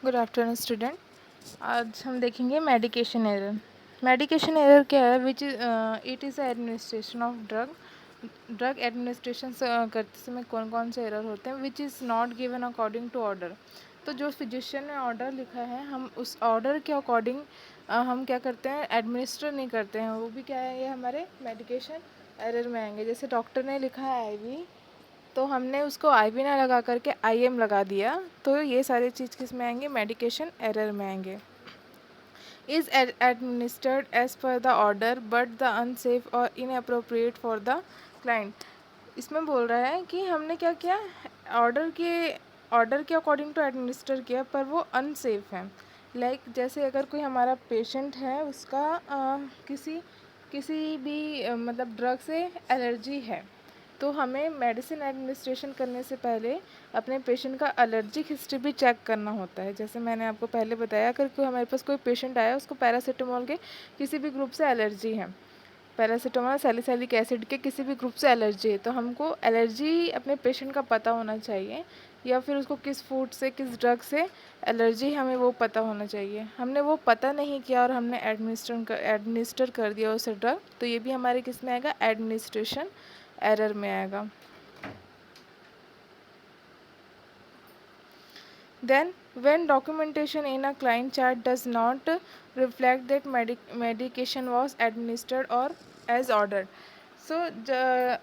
Good afternoon student. आज हम देखेंगे मेडिकेशन एरर। मेडिकेशन एरर क्या है? Which is it is administration of drug administration करते समय कौन कौन से एरर होते हैं? Which is not given according to order. तो जो फिजिशियन ने ऑर्डर लिखा है, हम उस ऑर्डर के अकॉर्डिंग हम क्या करते हैं, एडमिनिस्टर नहीं करते हैं। वो भी क्या है, ये हमारे मेडिकेशन एरर में आएंगे। जैसे डॉक्टर ने लिखा है आईवी, तो हमने उसको आईवी ना लगा करके आईएम लगा दिया, तो ये सारी चीज़ किस में आएंगे? मेडिकेशन एरर में आएंगे। Is administered as per the order but the unsafe और इनअप्रोप्रिएट फॉर द क्लाइंट। इसमें बोल रहा है कि हमने क्या किया, ऑर्डर के अकॉर्डिंग टू एडमिनिस्टर किया, पर वो अनसेफ है। जैसे अगर कोई हमारा पेशेंट है, उसका किसी किसी भी मतलब ड्रग से एलर्जी है, तो हमें मेडिसिन एडमिनिस्ट्रेशन करने से पहले अपने पेशेंट का एलर्जिक हिस्ट्री भी चेक करना होता है। जैसे मैंने आपको पहले बताया, अगर कोई हमारे पास कोई पेशेंट आया, उसको पैरासीटामोल के किसी भी ग्रुप से एलर्जी है, पैरासीटामोल सैलिसिलिक एसिड के किसी भी ग्रुप से एलर्जी है, तो हमको एलर्जी अपने पेशेंट का पता होना चाहिए, या फिर उसको किस फूड से, किस ड्रग से एलर्जी, हमें वो पता होना चाहिए। हमने वो पता नहीं किया और हमने एडमिनिस्टर कर दिया उसे ड्रग, तो ये भी हमारे किस में आएगा? एडमिनिस्ट्रेशन एरर में आएगा। Then, when documentation in a client chart does not reflect that medication was administered or as ordered. सो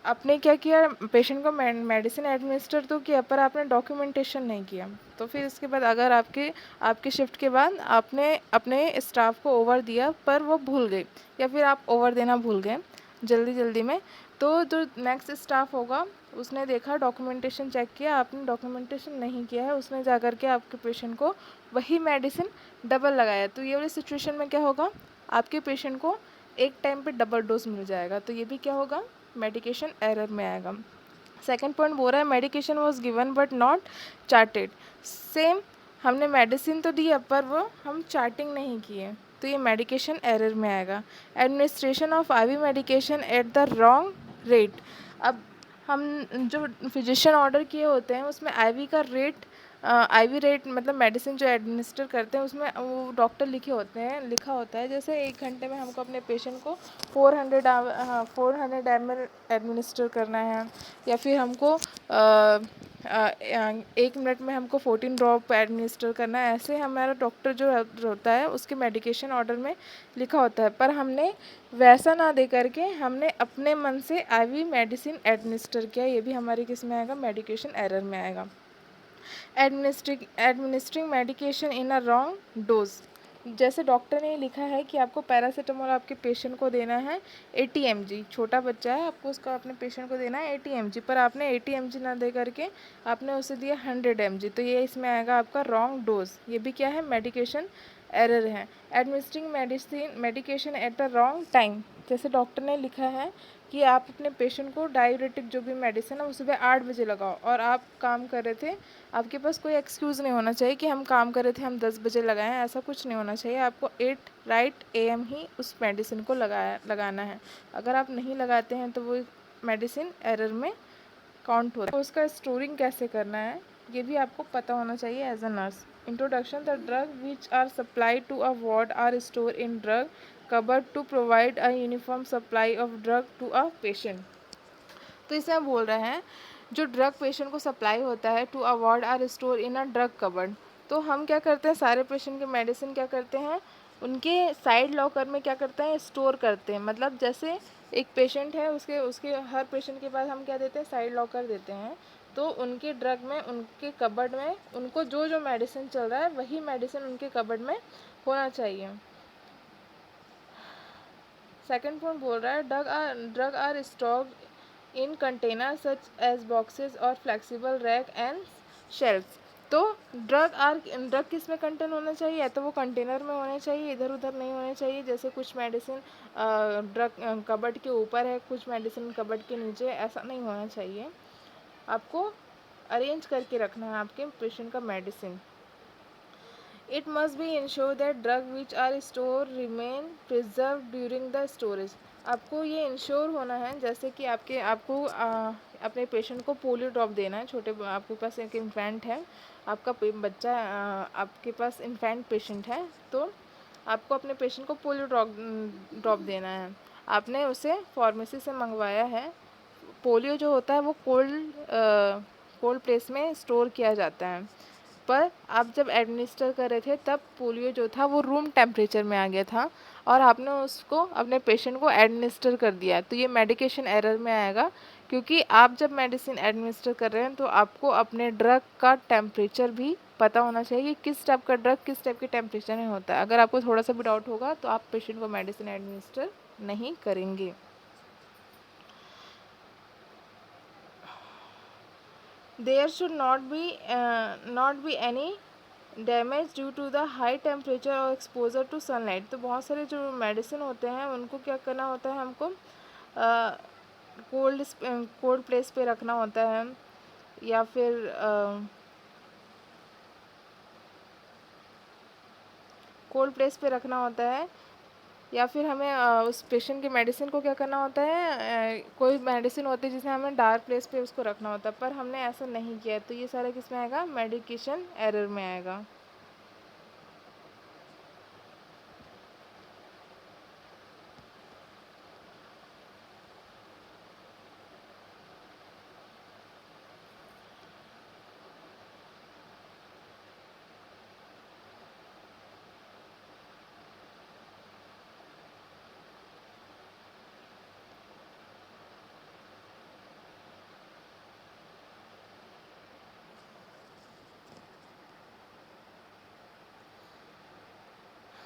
आपने क्या किया, पेशेंट को मेडिसिन एडमिनिस्टर तो किया, पर आपने डॉक्यूमेंटेशन नहीं किया। तो फिर इसके बाद अगर आपके शिफ्ट के बाद आपने अपने स्टाफ को ओवर दिया, पर वो भूल गए, या फिर आप ओवर देना भूल गए जल्दी जल्दी में, तो जो नेक्स्ट स्टाफ होगा, उसने देखा, डॉक्यूमेंटेशन चेक किया, आपने डॉक्यूमेंटेशन नहीं किया है, उसने जा कर के आपके पेशेंट को वही मेडिसिन डबल लगाया, तो ये वाली सिचुएशन में क्या होगा, आपके पेशेंट को एक टाइम पे डबल डोज मिल जाएगा, तो ये भी क्या होगा? मेडिकेशन एरर में आएगा। सेकंड पॉइंट बोल रहा है medication was given but not chartered. Same, हमने मेडिसिन तो दी, पर वो हम चार्टिंग नहीं किए, तो ये मेडिकेशन एरर में आएगा। Administration of IV medication at the wrong rate. अब हम जो फिजिशियन ऑर्डर किए होते हैं, उसमें आईवी का रेट, आईवी रेट मतलब मेडिसिन जो एडमिनिस्टर करते हैं, उसमें वो डॉक्टर लिखा होता है, जैसे 1 घंटे में हमको अपने पेशेंट को 400 ml एडमिनिस्टर करना है, या फिर हमको 1 मिनट में हमको 14 ड्रॉप एडमिनिस्टर करना है। ऐसे हमारा डॉक्टर जो होता है, उसके मेडिकेशन ऑर्डर में लिखा होता है, पर हमने वैसा ना दे करके हमने अपने मन से आईवी मेडिसिन एडमिनिस्टर किया, ये भी हमारे किस में आएगा? मेडिकेशन एरर में आएगा। Administering medication in a wrong dose. जैसे डॉक्टर ने लिखा है कि आपको पैरासीटामोल आपके पेशेंट को देना है 80 mg, छोटा बच्चा है, आपको उसका अपने पेशेंट को देना है 80 mg, पर आपने 80 mg ना दे करके आपने उसे दिया 100 mg, तो ये इसमें आएगा आपका रॉन्ग डोज, ये भी क्या है? मेडिकेशन एरर है। Administering medication at the wrong time. जैसे डॉक्टर ने लिखा है कि आप अपने पेशेंट को डाययूरेटिक जो भी मेडिसिन है वो सुबह 8 बजे लगाओ, और आप काम कर रहे थे, आपके पास कोई एक्सक्यूज़ नहीं होना चाहिए कि हम काम कर रहे थे, हम 10 बजे लगाएं, ऐसा कुछ नहीं होना चाहिए। आपको 8 AM ही उस मेडिसिन को लगाना है। अगर आप नहीं लगाते हैं तो वो मेडिसिन एरर में काउंट होता है। तो उसका स्टोरिंग कैसे करना है, ये भी आपको पता होना चाहिए as a nurse. Introduction, the drug which are supply to a ward are store in drug cupboard to provide a uniform supply of drug to a patient. तो इसे हम बोल रहे हैं, जो ड्रग पेशेंट को सप्लाई होता है to a ward are store in a drug cupboard, तो हम क्या करते हैं, सारे पेशेंट के मेडिसिन क्या करते हैं, उनके साइड लॉकर में क्या करते हैं? स्टोर करते हैं। मतलब जैसे एक पेशेंट है, उसके उसके हर पेशेंट के पास हम क्या देते हैं? साइड लॉकर देते हैं। तो उनके ड्रग में, उनके कबर्ड में, उनको जो जो मेडिसिन चल रहा है वही मेडिसिन उनके कबर्ड में होना चाहिए। सेकंड पॉइंट बोल रहा है, drug are stock in container such as boxes और फ्लेक्सिबल रैक एंड शेल्फ। तो ड्रग किस में कंटेन होना चाहिए? या तो वो कंटेनर में होने चाहिए, इधर उधर नहीं होने चाहिए। जैसे कुछ मेडिसिन ड्रग कबर्ड के ऊपर है, कुछ मेडिसिन कबर्ड के नीचे, ऐसा नहीं होना चाहिए। आपको अरेंज करके रखना है आपके पेशेंट का medicine. It must be ensured that drug which are stored remain preserved during the storage. आपको ये इंश्योर होना है, जैसे कि आपको अपने पेशेंट को पोलियो ड्रॉप देना है। आपके पास एक इन्फेंट है, आपका बच्चा आपके पास इन्फेंट पेशेंट है, तो आपको अपने पेशेंट को पोलियो ड्रॉप देना है। आपने उसे फार्मेसी से मंगवाया है। पोलियो जो होता है वो कोल्ड प्लेस में स्टोर किया जाता है, पर आप जब एडमिनिस्टर कर रहे थे तब पोलियो जो था वो रूम टेम्परेचर में आ गया था और आपने उसको अपने पेशेंट को एडमिनिस्टर कर दिया, तो ये मेडिकेशन एरर में आएगा। क्योंकि आप जब मेडिसिन एडमिनिस्टर कर रहे हैं तो आपको अपने ड्रग का टेम्परेचर भी पता होना चाहिए, किस टाइप का ड्रग किस टाइप के टेम्परेचर में होता है। अगर आपको थोड़ा सा भी डाउट होगा तो आप पेशेंट को मेडिसिन एडमिनिस्टर नहीं करेंगे। There should not be any damage due to the high temperature और एक्सपोजर टू सनलाइट। तो बहुत सारे जो मेडिसिन होते हैं उनको क्या करना होता है, हमको कोल्ड कोल्ड प्लेस पे रखना होता है, या फिर कोल्ड प्लेस पे रखना होता है, या फिर हमें उस पेशेंट के मेडिसिन को क्या करना होता है, कोई मेडिसिन होती है जिसे हमें डार्क प्लेस पे उसको रखना होता है, पर हमने ऐसा नहीं किया, तो ये सारा किस में आएगा, मेडिकेशन एरर में आएगा।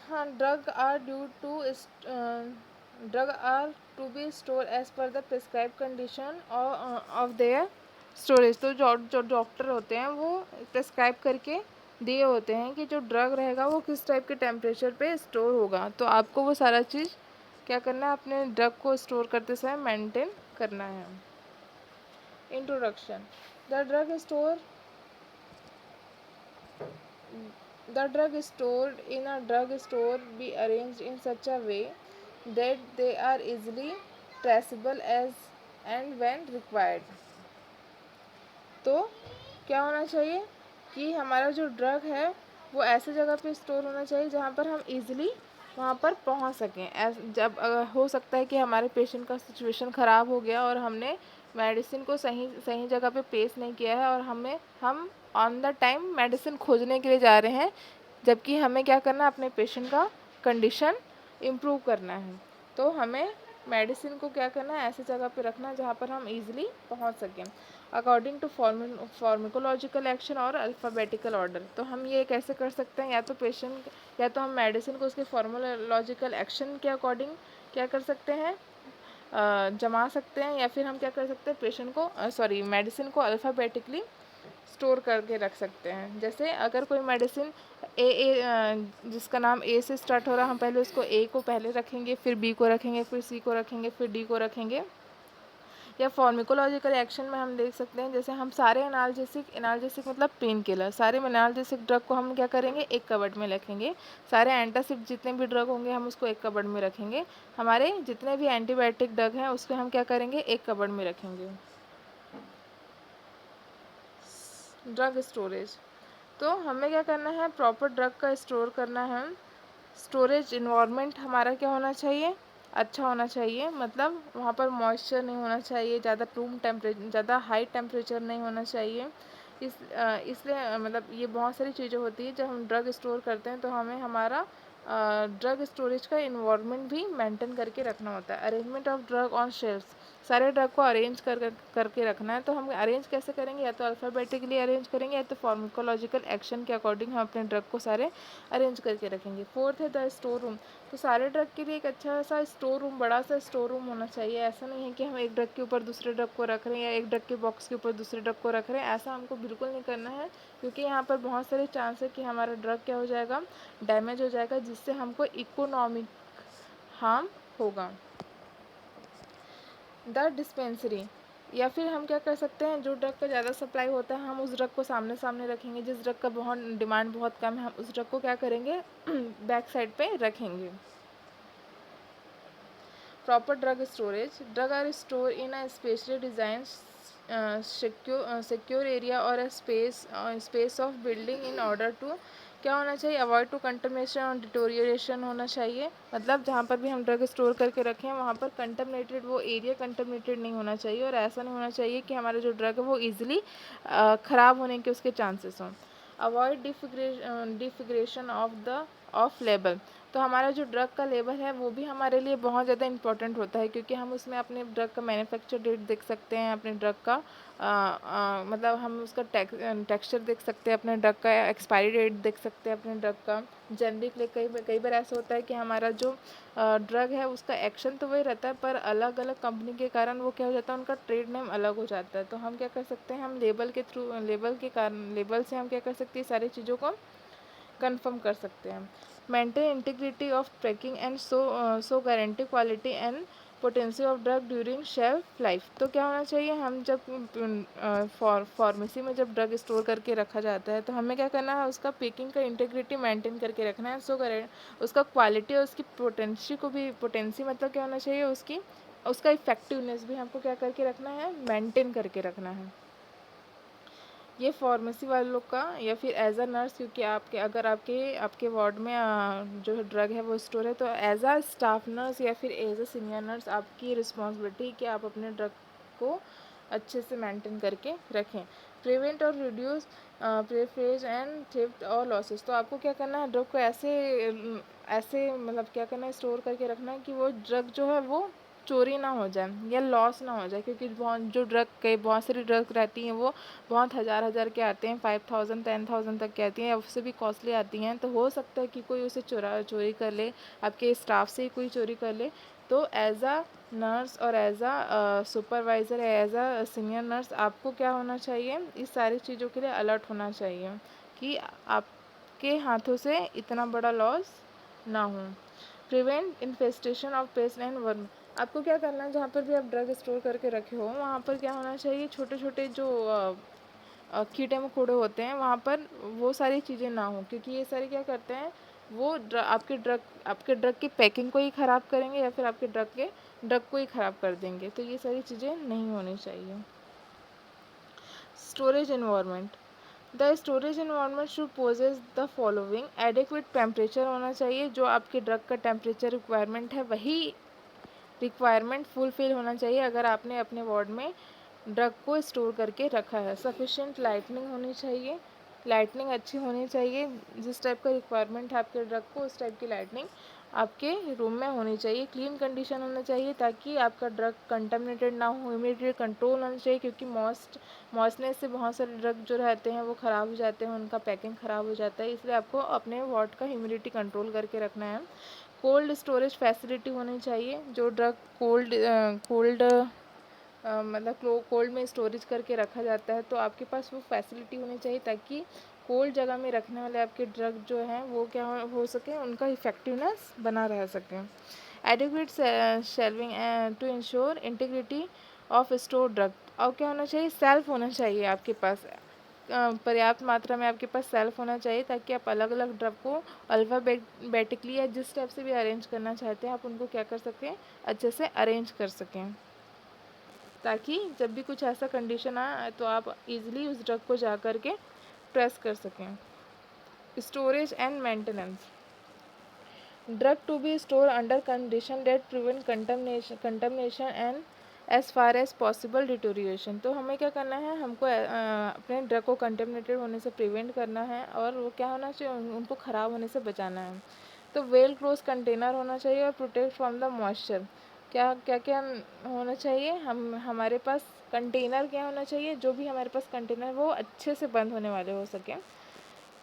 हाँ, drug are to be store as per the prescribe condition of their storage. तो जो डॉक्टर होते हैं वो प्रिस्क्राइब करके दिए होते हैं कि जो ड्रग रहेगा वो किस टाइप के टेम्परेचर पे स्टोर होगा, तो आपको वो सारा चीज़ क्या करना है, अपने ड्रग को स्टोर करते समय मेंटेन करना है। Introduction. The drug store The drug stored in a drug store be arranged in such a way that they are easily traceable as and when required। तो क्या होना चाहिए कि हमारा जो ड्रग है वो ऐसे जगह पे स्टोर होना चाहिए जहाँ पर हम इजीली वहाँ पर पहुँच सकें। जब हो सकता है कि हमारे पेशेंट का सिचुएशन ख़राब हो गया और हमने मेडिसिन को सही सही जगह पे पेश नहीं किया है और हम ऑन द टाइम मेडिसिन खोजने के लिए जा रहे हैं, जबकि हमें क्या करना है, अपने पेशेंट का कंडीशन इम्प्रूव करना है। तो हमें मेडिसिन को क्या करना है, ऐसी जगह पे रखना है जहाँ पर हम इजीली पहुँच सकें अकॉर्डिंग टू फार्माकोलॉजिकल एक्शन और अल्फ़ाबेटिकल ऑर्डर। तो हम ये कैसे कर सकते हैं, या तो हम मेडिसिन को उसके फार्माकोलॉजिकल एक्शन के अकॉर्डिंग क्या कर सकते हैं, जमा सकते हैं, या फिर हम क्या कर सकते हैं, मेडिसिन को अल्फ़ाबेटिकली स्टोर करके रख सकते हैं। जैसे अगर कोई मेडिसिन जिसका नाम ए से स्टार्ट हो रहा है, हम पहले उसको ए को पहले रखेंगे, फिर बी को रखेंगे, फिर सी को रखेंगे, फिर डी को रखेंगे। या फार्माकोलॉजिकल एक्शन में हम देख सकते हैं, जैसे हम सारे एनाल्जेसिक मतलब पेन किलर, सारे एनाल्जेसिक ड्रग को हम क्या करेंगे, एक कबर्ड में रखेंगे। सारे एंटासिड जितने भी ड्रग होंगे हम उसको एक कबर्ड में रखेंगे। हमारे जितने भी एंटीबायोटिक ड्रग हैं उसको हम क्या करेंगे, एक कबर्ड में रखेंगे। Drug storage. तो हमें क्या करना है, प्रॉपर ड्रग का स्टोर करना है। स्टोरेज इन्वायरमेंट हमारा क्या होना चाहिए, अच्छा होना चाहिए, मतलब वहाँ पर मॉइस्चर नहीं होना चाहिए, ज़्यादा हाई टेम्परेचर नहीं होना चाहिए। इसलिए मतलब ये बहुत सारी चीज़ें होती है, जब हम ड्रग स्टोर करते हैं तो हमें हमारा ड्रग स्टोरेज का इन्वायरमेंट भी मेंटेन करके रखना होता है। Arrangement of drug on shelves, सारे ड्रग को अरेंज करके रखना है। तो हम अरेंज कैसे करेंगे, या तो अल्फ़ाबेटिकली अरेंज करेंगे, या तो फार्माकोलॉजिकल एक्शन के अकॉर्डिंग हम अपने ड्रग को सारे अरेंज करके रखेंगे। फोर्थ है द स्टोर रूम। तो सारे ड्रग के लिए एक अच्छा सा स्टोर रूम, बड़ा सा स्टोर रूम होना चाहिए। ऐसा नहीं है कि हम एक ड्रग के ऊपर दूसरे ड्रग को रख रहे हैं, या एक ड्रग के बॉक्स के ऊपर दूसरे ड्रग को रख रहे हैं, ऐसा हमको बिल्कुल नहीं करना है। क्योंकि यहाँ पर बहुत सारे चांस है कि हमारा ड्रग क्या हो जाएगा, डैमेज हो जाएगा, जिससे हमको इकोनॉमिक हार्म होगा। द डिस्पेंसरी, या फिर हम क्या कर सकते हैं, जो ड्रग का ज़्यादा सप्लाई होता है हम उस ड्रग को सामने सामने रखेंगे। जिस ड्रग का बहुत डिमांड बहुत कम है हम उस ड्रग को क्या करेंगे, बैक साइड पे रखेंगे। Proper drug storage. Drug are stored in a specially designed secure area or a space of building in order to क्या होना चाहिए, अवॉइड टू कंटमिनेशन और डिटोरिएशन होना चाहिए। मतलब जहाँ पर भी हम ड्रग स्टोर करके रखें वहाँ पर कंटमिनेटेड वो एरिया कंटमिनेटेड नहीं होना चाहिए, और ऐसा नहीं होना चाहिए कि हमारा जो ड्रग है वो ईजिली ख़राब होने के उसके चांसेस हों। Avoid disfiguration of label. तो हमारा जो ड्रग का लेबल है वो भी हमारे लिए बहुत ज़्यादा इंपॉर्टेंट होता है, क्योंकि हम उसमें अपने ड्रग का मैन्युफैक्चर डेट देख सकते हैं, अपने ड्रग का मतलब हम उसका टेक्सचर देख सकते हैं, अपने ड्रग का एक्सपायरी डेट देख सकते हैं, अपने ड्रग का जेनरिक। कई बार ऐसा होता है कि हमारा जो ड्रग है उसका एक्शन तो वही रहता है, पर अलग अलग कंपनी के कारण वो क्या हो जाता है, उनका ट्रेड नेम अलग हो जाता है। तो हम क्या कर सकते हैं, हम लेबल के थ्रू, लेबल से हम क्या कर सकते हैं, सारी चीज़ों को कंफर्म कर सकते हैं। Maintain integrity of tracking and so guarantee quality and potency of drug during shelf life. तो क्या होना चाहिए, हम जब फार्मेसी में जब ड्रग स्टोर करके रखा जाता है तो हमें क्या करना है, उसका पैकिंग का इंटीग्रिटी मेंटेन करके रखना है। उसका क्वालिटी और उसकी पोटेंसी को भी, पोटेंसी मतलब क्या होना चाहिए, उसका इफेक्टिवनेस भी हमको क्या करके रखना है, मेंटेन करके रखना है। ये फार्मेसी वालों का या फिर एज अ नर्स, क्योंकि आपके अगर आपके वार्ड में जो ड्रग है वो स्टोर है, तो एज अ स्टाफ नर्स या फिर एज अ सीनियर नर्स आपकी रिस्पॉन्सिबिलिटी कि आप अपने ड्रग को अच्छे से मेंटेन करके रखें। प्रिवेंट और रिड्यूस प्रेफरेज एंड थेफ्ट और लॉसेस। तो आपको क्या करना है, ड्रग को ऐसे मतलब क्या करना है, स्टोर करके रखना है कि वो ड्रग जो है वो चोरी ना हो जाए या लॉस ना हो जाए, क्योंकि बहुत सारी ड्रग रहती हैं वो बहुत हज़ार के आते हैं, 5000 10,000 तक के आती हैं, उससे भी कॉस्टली आती हैं। तो हो सकता है कि कोई उसे चोरी कर ले, आपके स्टाफ से ही कोई चोरी कर ले। तो एज अ नर्स और as a supervisor, as a senior nurse आपको क्या होना चाहिए, इस सारी चीज़ों के लिए अलर्ट होना चाहिए कि आपके हाथों से इतना बड़ा लॉस ना हो। Prevent infestation of paste and worm. आपको क्या करना है, जहाँ पर भी आप ड्रग स्टोर करके रखे हो वहाँ पर क्या होना चाहिए, छोटे छोटे जो कीड़े मकोड़े होते हैं वहाँ पर वो सारी चीज़ें ना हो, क्योंकि ये सारे क्या करते हैं, वो आपके ड्रग की पैकिंग को ही ख़राब करेंगे या फिर आपके ड्रग को ही ख़राब कर देंगे। तो ये सारी चीज़ें नहीं होनी चाहिए। Storage environment. The storage environment should possess the following. Adequate temperature होना चाहिए, जो आपके ड्रग का टेम्परेचर रिक्वायरमेंट है वही रिक्वायरमेंट फुलफिल होना चाहिए अगर आपने अपने वार्ड में ड्रग को स्टोर करके रखा है। सफिशिएंट लाइटनिंग होनी चाहिए, लाइटनिंग अच्छी होनी चाहिए, जिस टाइप का रिक्वायरमेंट है आपके ड्रग को उस टाइप की लाइटनिंग आपके रूम में होनी चाहिए। क्लीन कंडीशन होना चाहिए ताकि आपका ड्रग कंटामिनेटेड ना हो। ह्यूमिडिटी कंट्रोल होना चाहिए, क्योंकि मॉइस्चनेस से बहुत सारे ड्रग जो रहते हैं वो ख़राब हो जाते हैं, उनका पैकिंग ख़राब हो जाता है, इसलिए आपको अपने वार्ड का ह्यूमिडिटी कंट्रोल करके रखना है। कोल्ड स्टोरेज फैसिलिटी होनी चाहिए, जो ड्रग कोल्ड मतलब कोल्ड में स्टोरेज करके रखा जाता है, तो आपके पास वो फैसिलिटी होनी चाहिए ताकि कोल्ड जगह में रखने वाले आपके ड्रग जो हैं वो क्या हो सके, उनका इफ़ेक्टिवनेस बना रह सके। Adequate shelving to ensure integrity of store drug. और क्या होना चाहिए, सेल्फ होना चाहिए आपके पास, पर्याप्त मात्रा में आपके पास सेल्फ होना चाहिए ताकि आप अलग अलग ड्रग को अल्फ़ाबेटिकली या जिस टाइप से भी अरेंज करना चाहते हैं आप उनको क्या कर सकें, अच्छे से अरेंज कर सकें, ताकि जब भी कुछ ऐसा कंडीशन आए तो आप इजीली उस ड्रग को जा कर के प्रेस कर सकें। Storage and maintenance. Drug to be store under condition that prevent contamination and as far as possible deterioration. तो हमें क्या करना है, हमको अपने ड्रग को कंटेमिनेटेड होने से प्रिवेंट करना है और वो क्या होना चाहिए, उनको ख़राब होने से बचाना है। तो वेल क्लोज कंटेनर होना चाहिए और प्रोटेक्ट फ्रॉम द मॉइस्चर। क्या क्या क्या होना चाहिए, हमारे पास कंटेनर क्या होना चाहिए, जो भी हमारे पास कंटेनर वो अच्छे से बंद होने वाले हो सकें।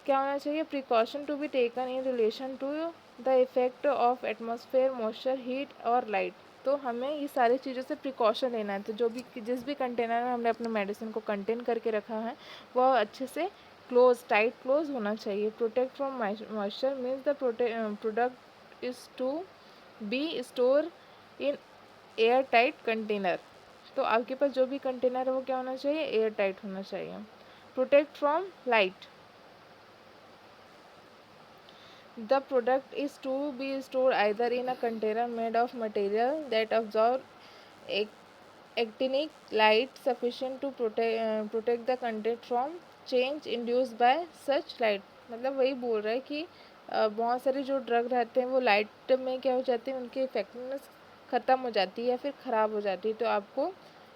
क्या होना चाहिए, precaution to be taken in relation to the effect of atmosphere moisture heat और लाइट। तो हमें ये सारी चीज़ों से प्रिकॉशन लेना है। तो जिस भी कंटेनर में हमने अपने मेडिसिन को कंटेन करके रखा है वह अच्छे से टाइट क्लोज होना चाहिए। Protect from moisture means the product is to be store in air tight container. तो आपके पास जो भी कंटेनर है वो क्या होना चाहिए, एयर टाइट होना चाहिए। Protect from light. The product is to be stored either in a container made of material that absorb actinic light sufficient to protect the content from change induced by such light। मतलब वही बोल रहा है कि बहुत सारे जो drug रहते हैं वो लाइट में क्या हो जाते हैं, उनकी इफेक्टिवनेस ख़त्म हो जाती है या फिर ख़राब हो जाती है। तो आपको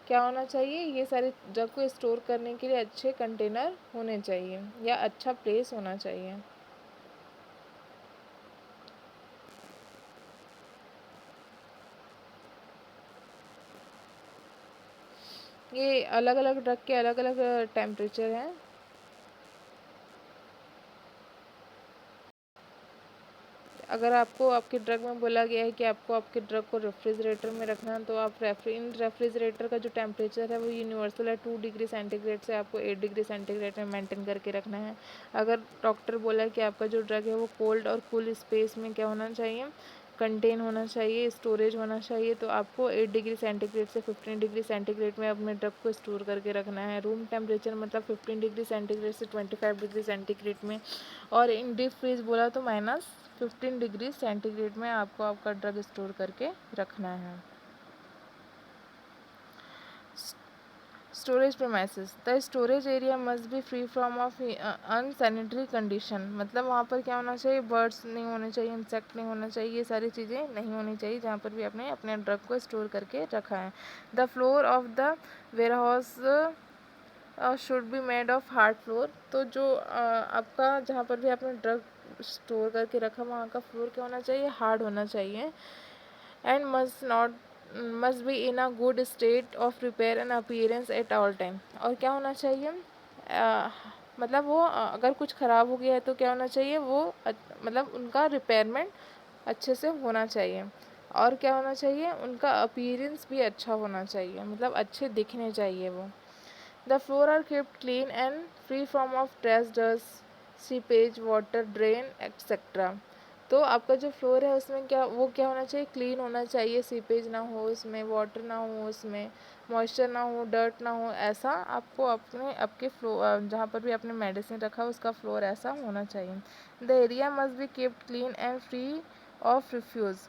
क्या होना चाहिए, ये सारे ड्रग को स्टोर करने के लिए अच्छे कंटेनर होने चाहिए या अच्छा प्लेस होना चाहिए। ये अलग अलग ड्रग के अलग अलग टेम्परेचर हैं। अगर आपको आपके ड्रग में बोला गया है कि आपको आपके ड्रग को रेफ्रिजरेटर में रखना है, तो आप इन रेफ्रिजरेटर का जो टेम्परेचर है वो यूनिवर्सल है, 2 डिग्री सेंटीग्रेड से आपको 8 डिग्री सेंटीग्रेड में मेंटेन करके रखना है। अगर डॉक्टर बोला है कि आपका जो ड्रग है वो कोल्ड और कूल स्पेस में क्या होना चाहिए, कंटेन होना चाहिए, स्टोरेज होना चाहिए, तो आपको 8 डिग्री सेंटीग्रेड से 15 डिग्री सेंटीग्रेड में अपने ड्रग को स्टोर करके रखना है। रूम टेम्परेचर मतलब 15 डिग्री सेंटीग्रेड से 25 डिग्री सेंटीग्रेड में, और इन डीप फ्रीज बोला तो -15 डिग्री सेंटीग्रेड में आपको आपका ड्रग स्टोर करके रखना है। Storage premises, the storage area must be free from of unsanitary condition. मतलब वहाँ पर क्या होना चाहिए, बर्ड्स नहीं होने चाहिए, इंसेक्ट नहीं होना चाहिए, ये सारी चीज़ें नहीं होनी चाहिए जहाँ पर भी आपने अपने ड्रग को स्टोर करके रखा है। The floor of the warehouse should be made of hard floor. तो जो आपका जहाँ पर भी आपने ड्रग स्टोर करके रखा वहाँ का फ्लोर क्या होना चाहिए, हार्ड होना चाहिए। And must be in a good state of repair and appearance at all time. और क्या होना चाहिए, मतलब वो अगर कुछ ख़राब हो गया है तो क्या होना चाहिए, वो मतलब उनका रिपेयरमेंट अच्छे से होना चाहिए। और क्या होना चाहिए, उनका अपीयरेंस भी अच्छा होना चाहिए, मतलब अच्छे दिखने चाहिए वो। The floor are kept clean and free from of trash, dust, seepage, water, drain, etc. तो आपका जो फ्लोर है उसमें क्या होना चाहिए, क्लीन होना चाहिए, सीपेज ना हो उसमें, वाटर ना हो उसमें, मॉइस्चर ना हो, डर्ट ना हो, ऐसा आपको आपके फ्लोर जहाँ पर भी आपने मेडिसिन रखा उसका फ्लोर ऐसा होना चाहिए। The area must B kept clean and free of refuse.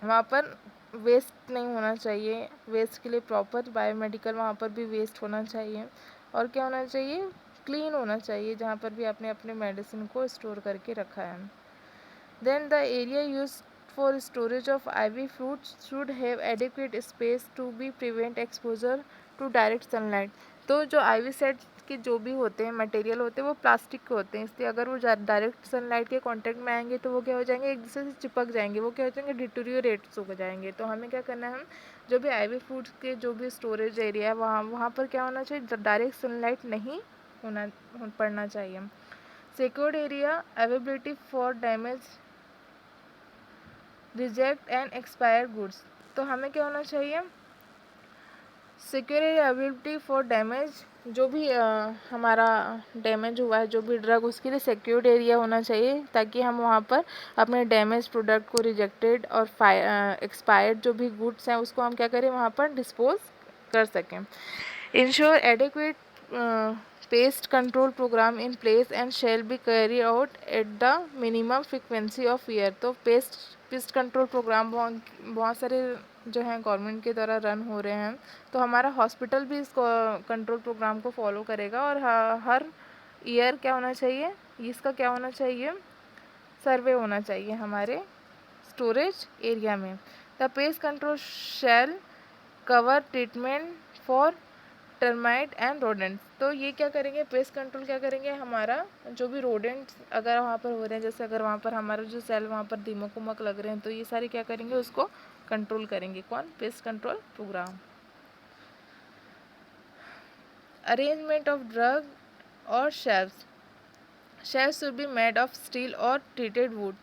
वहाँ पर वेस्ट नहीं होना चाहिए, वेस्ट के लिए प्रॉपर बायोमेडिकल वहाँ पर भी वेस्ट होना चाहिए। और क्या होना चाहिए, क्लीन होना चाहिए जहाँ पर भी आपने अपने मेडिसिन को स्टोर करके रखा है। Then the area use for storage of IV fluids should have adequate space to be prevent exposure to direct sunlight. तो जो आईवी सेट के जो भी होते हैं मटेरियल होते हैं वो प्लास्टिक के होते हैं, इसलिए अगर वो डायरेक्ट सनलाइट के कांटेक्ट में आएंगे तो वो क्या हो जाएंगे, एक दूसरे से चिपक जाएंगे, वो क्या हो जाएंगे, डिटोरियोरेट हो जाएंगे। तो हमें क्या करना है, जो भी आईवी फ्रूट्स के जो भी स्टोरेज एरिया है वहाँ पर क्या होना चाहिए, डायरेक्ट सनलाइट नहीं पड़ना चाहिए। Secured area availability for damage, reject and expire goods. तो हमें क्या होना चाहिए, सिक्योर अवेलेबिलिटी फॉर डैमेज, जो भी हमारा डैमेज हुआ है जो भी ड्रग, उसके लिए सिक्योर्ड एरिया होना चाहिए ताकि हम वहाँ पर अपने डैमेज प्रोडक्ट को, रिजेक्टेड और एक्सपायर्ड जो भी गुड्स हैं उसको हम क्या करें, वहाँ पर डिस्पोज कर सकें। Ensure adequate pest control program in place and shall be carry out at the minimum frequency of year. तो पेस्ट कंट्रोल प्रोग्राम बहुत सारे जो हैं गवर्नमेंट के द्वारा रन हो रहे हैं, तो हमारा हॉस्पिटल भी इस कंट्रोल प्रोग्राम को फॉलो करेगा। और हर ईयर क्या होना चाहिए, इसका क्या होना चाहिए, सर्वे होना चाहिए हमारे स्टोरेज एरिया में। The pest control shall cover treatment for termite and rodents. तो ये क्या करेंगे, पेस्ट कंट्रोल क्या करेंगे, हमारा जो भी रोडेंट्स अगर वहाँ पर हो रहे हैं, जैसे अगर वहाँ पर हमारा जो सेल वहाँ पर दीमक उमक लग रहे हैं, तो ये सारे क्या करेंगे, उसको कंट्रोल करेंगे। कौन, pest control program. Arrangement of drug और shelves, shelf should be made of steel और ट्रीटेड वुड।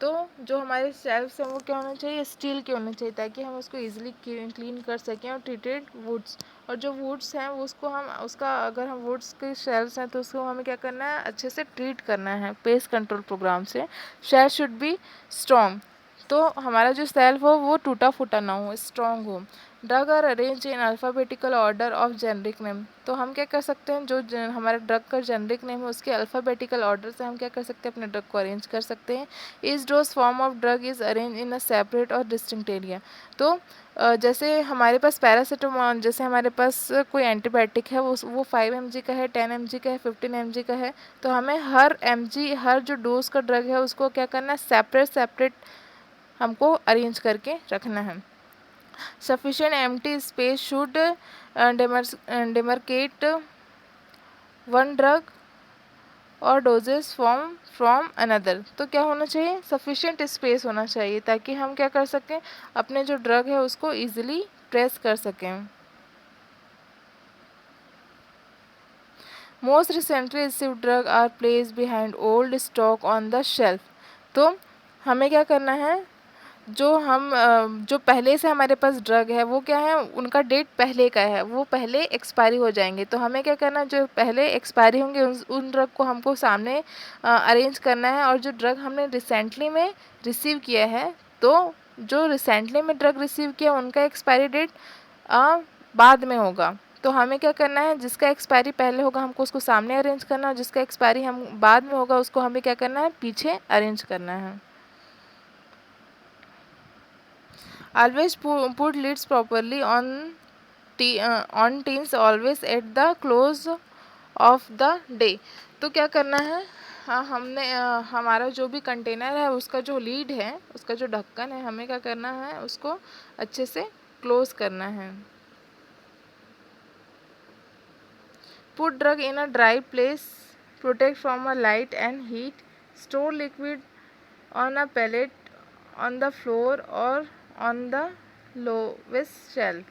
तो जो हमारे शेल्फ्स हैं वो क्या होना चाहिए, स्टील के होने चाहिए ताकि हम उसको इजीली क्लीन कर सकें, और ट्रीटेड वुड्स, और जो वुड्स हैं वो उसको हम उसका अगर हम वुड्स के शेल्फ्स हैं तो उसको हमें क्या करना है, अच्छे से ट्रीट करना है पेस्ट कंट्रोल प्रोग्राम से। शेल्फ शुड बी स्ट्रॉन्ग, तो हमारा जो शेल्फ हो वो टूटा फूटा ना हो, स्ट्रॉन्ग हो। Drug are arrange in alphabetical order of generic name. तो हम क्या कर सकते हैं, जो हमारे ड्रग का जेनरिक नेम है उसके अल्फ़ाबेटिकल ऑर्डर से हम क्या कर सकते हैं, अपने ड्रग को अरेंज कर सकते हैं। Each dose form of drug is arrange in a separate और डिस्टिंक्ट एरिया। तो जैसे हमारे पास पैरासीटामोल, जैसे हमारे पास कोई एंटीबायोटिक है वो 5 mg का है, 10 mg का है, 15 mg का है, तो हमें हर mg, हर जो डोज का ड्रग है उसको क्या करना है, सेपरेट सेपरेट हमको अरेंज करके रखना है। Sufficient empty space should demarcate one drug और डोजेस फ्रॉम अनदर। तो क्या होना चाहिए, सफिशिएंट स्पेस होना चाहिए ताकि हम क्या कर सकें, अपने जो ड्रग है उसको इजीली ट्रेस कर सकें। Most recently receive drug are place behind old stock on the shelf. तो हमें क्या करना है, जो पहले से हमारे पास ड्रग है वो क्या है, उनका डेट पहले का है, वो पहले एक्सपायरी हो जाएंगे। तो हमें क्या करना है, जो पहले एक्सपायरी होंगे उन ड्रग को हमको सामने अरेंज करना है। और जो ड्रग हमने रिसेंटली में रिसीव किया है, तो जो रिसेंटली में ड्रग रिसीव किया उनका एक्सपायरी डेट बाद में होगा। तो हमें क्या करना है, जिसका एक्सपायरी पहले होगा हमको उसको सामने अरेंज करना है, और जिसका एक्सपायरी हम बाद में होगा उसको हमें क्या करना है, पीछे अरेंज करना है। Always put lids properly on tins, always at the close of the day। तो क्या करना है, हाँ हमने हमारा जो भी कंटेनर है उसका जो लीड है, उसका जो ढक्कन है, हमें क्या करना है, उसको अच्छे से क्लोज करना है। Put drug in a dry place, protect from a light and heat, store liquid on a pallet, on the floor or on the lowest shelf.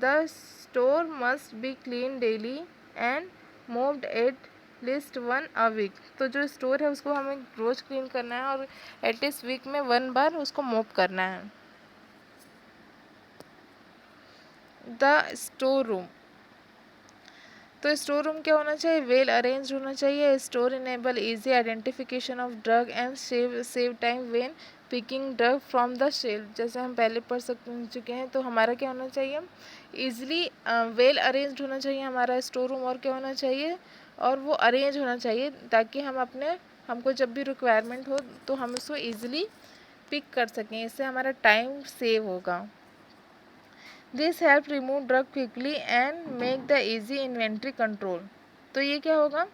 The store must be cleaned daily and mopped at least 1 a week। तो जो store है उसको हमें रोज clean करना है और at least week में 1 बार उसको मॉप करना है। द स्टोर रूम, तो स्टोर रूम क्या होना चाहिए, वेल अरेंज होना चाहिए। Store enable easy identification of drug and save time when picking drug from the shelf. जैसे हम पहले पढ़ चुके हैं, तो हमारा क्या होना चाहिए, ईजिली वेल अरेंज्ड होना चाहिए हमारा स्टोर रूम, और क्या होना चाहिए, और वो अरेंज होना चाहिए ताकि हमको जब भी रिक्वायरमेंट हो तो हम उसको ईजिली पिक कर सकें। इससे हमारा टाइम सेव होगा। This help remove drug quickly and make the easy inventory control. तो ये क्या होगा,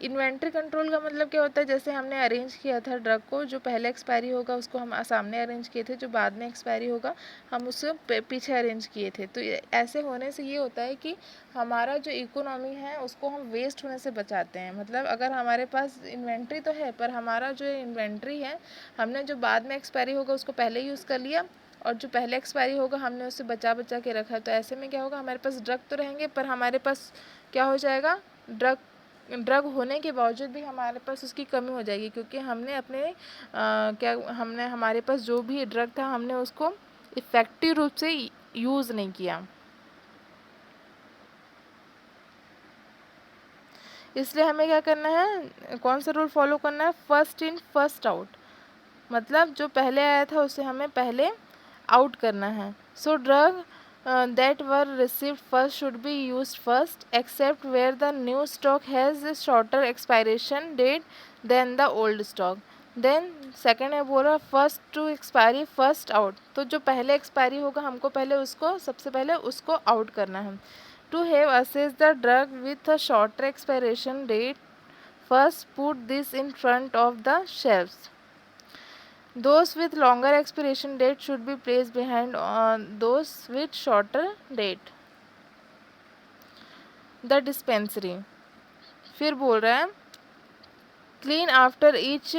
इन्वेंट्री कंट्रोल का मतलब क्या होता है, जैसे हमने अरेंज किया था ड्रग को, जो पहले एक्सपायरी होगा उसको हम सामने अरेंज किए थे, जो बाद में एक्सपायरी होगा हम उसको पीछे अरेंज किए थे। तो ऐसे होने से ये होता है कि हमारा जो इकोनॉमी है उसको हम वेस्ट होने से बचाते हैं। मतलब अगर हमारे पास इन्वेंट्री तो है, पर हमारा जो इन्वेंट्री है, हमने जो बाद में एक्सपायरी होगा उसको पहले यूज़ कर लिया, और जो पहले एक्सपायरी होगा हमने उससे बचा के रखा। तो ऐसे में क्या होगा, हमारे पास ड्रग तो रहेंगे पर हमारे पास क्या हो जाएगा, ड्रग होने के बावजूद भी हमारे पास उसकी कमी हो जाएगी, क्योंकि हमने हमारे पास जो भी ड्रग था हमने उसको इफ़ेक्टिव रूप से यूज़ नहीं किया। इसलिए हमें क्या करना है, कौन सा रूल फॉलो करना है, फर्स्ट इन फर्स्ट आउट। मतलब जो पहले आया था उसे हमें पहले आउट करना है। So drug that were received first should be used first, except where the new stock has a shorter expiration date than the old stock। Then second है बोला first to expiry first out. तो जो पहले expiry होगा हमको सबसे पहले उसको आउट करना है। To have access the drug with a shorter expiration date, first put this in front of the shelves. Those with longer expiration date should be placed behind those with shorter date। The dispensary फिर बोल रहा है, clean after each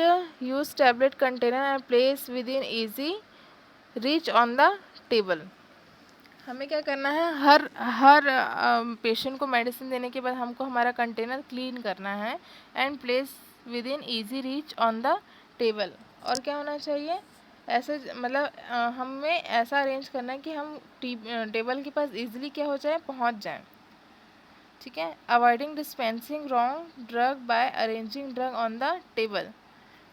use tablet container and place within easy reach on the table। हमें क्या करना है, हर patient को medicine देने के बाद हमको हमारा कंटेनर क्लीन करना है and place with in easy reach on the table. और क्या होना चाहिए, ऐसे मतलब हमें ऐसा अरेंज करना है कि हम टेबल के पास इजीली क्या हो जाए, पहुंच जाएं। ठीक है। Avoiding dispensing wrong drug bye arranging drug on the table.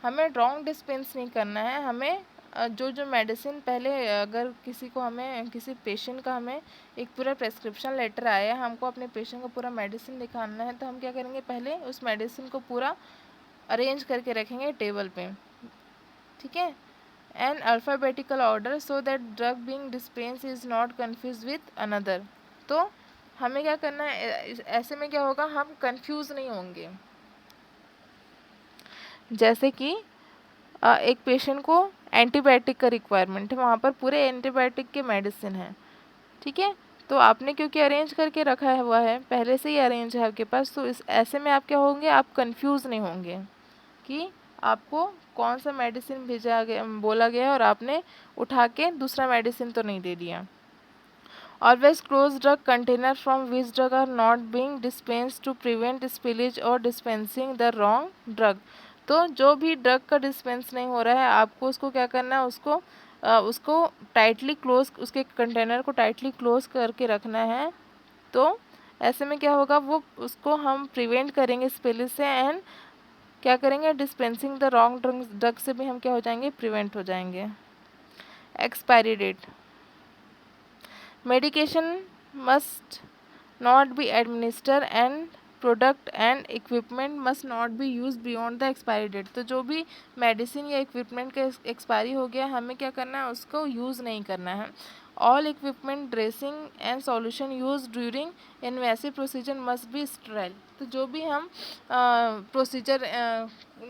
हमें रॉन्ग डिस्पेंस नहीं करना है, हमें जो जो मेडिसिन पहले, अगर किसी को हमें किसी पेशेंट का हमें एक पूरा प्रेस्क्रिप्शन लेटर आया है, हमको अपने पेशेंट को पूरा मेडिसिन दिखाना है, तो हम क्या करेंगे, पहले उस मेडिसिन को पूरा अरेंज करके रखेंगे टेबल पे, ठीक है, an alphabetical order so that drug being dispense is not confuse with another. तो हमें क्या करना है, ऐसे में क्या होगा, हम कंफ्यूज नहीं होंगे। जैसे कि एक पेशेंट को एंटीबायोटिक का रिक्वायरमेंट है, वहाँ पर पूरे एंटीबायोटिक के मेडिसिन है, ठीक है, तो आपने क्योंकि अरेंज करके रखा है हुआ है, पहले से ही अरेंज है आपके पास, तो इस ऐसे में आप क्या होंगे, आप कंफ्यूज नहीं होंगे कि आपको कौन सा मेडिसिन भेजा गया, बोला गया है, और आपने उठा के दूसरा मेडिसिन तो नहीं दे दिया। Always close drug container from which drug are not being dispensed to prevent spillage or dispensing the wrong drug। तो जो भी ड्रग का डिस्पेंस नहीं हो रहा है, आपको उसको क्या करना है, उसको टाइटली क्लोज, उसके कंटेनर को टाइटली क्लोज करके रखना है। तो ऐसे में क्या होगा, वो उसको हम प्रिवेंट करेंगे स्पिलेज से, एंड क्या करेंगे, डिस्पेंसिंग द रॉन्ग ड्रग से भी हम क्या हो जाएंगे, प्रिवेंट हो जाएंगे। Expiry date, medication must not be administered and product and equipment must not be used beyond the expiry date। तो जो भी मेडिसिन या इक्विपमेंट का एक्सपायरी हो गया, हमें क्या करना है, उसको यूज़ नहीं करना है। All equipment, dressing and solution use during invasive procedure must be sterile. तो जो भी हम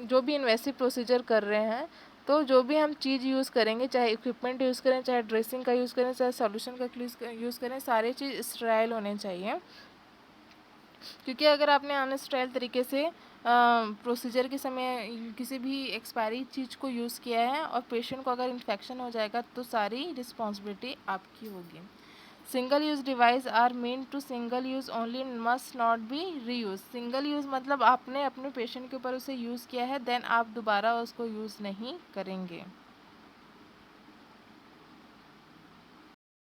जो भी इन्वेसिव प्रोसीजर कर रहे हैं, तो जो भी हम चीज़ यूज़ करेंगे, चाहे इक्विपमेंट यूज़ करें, चाहे ड्रेसिंग का यूज़ करें, चाहे सॉल्यूशन का यूज़ करें, सारी चीज़ स्टेराइल होने चाहिए। क्योंकि अगर आपने अनस्टेराइल तरीके से प्रोसीजर के समय किसी भी एक्सपायरी चीज़ को यूज़ किया है और पेशेंट को अगर इन्फेक्शन हो जाएगा, तो सारी रिस्पॉन्सिबिलिटी आपकी होगी। Single use device are meant to single use only, must not be reuse. Single use मतलब आपने अपने पेशेंट के ऊपर उसे यूज़ किया है, देन आप दोबारा उसको यूज़ नहीं करेंगे।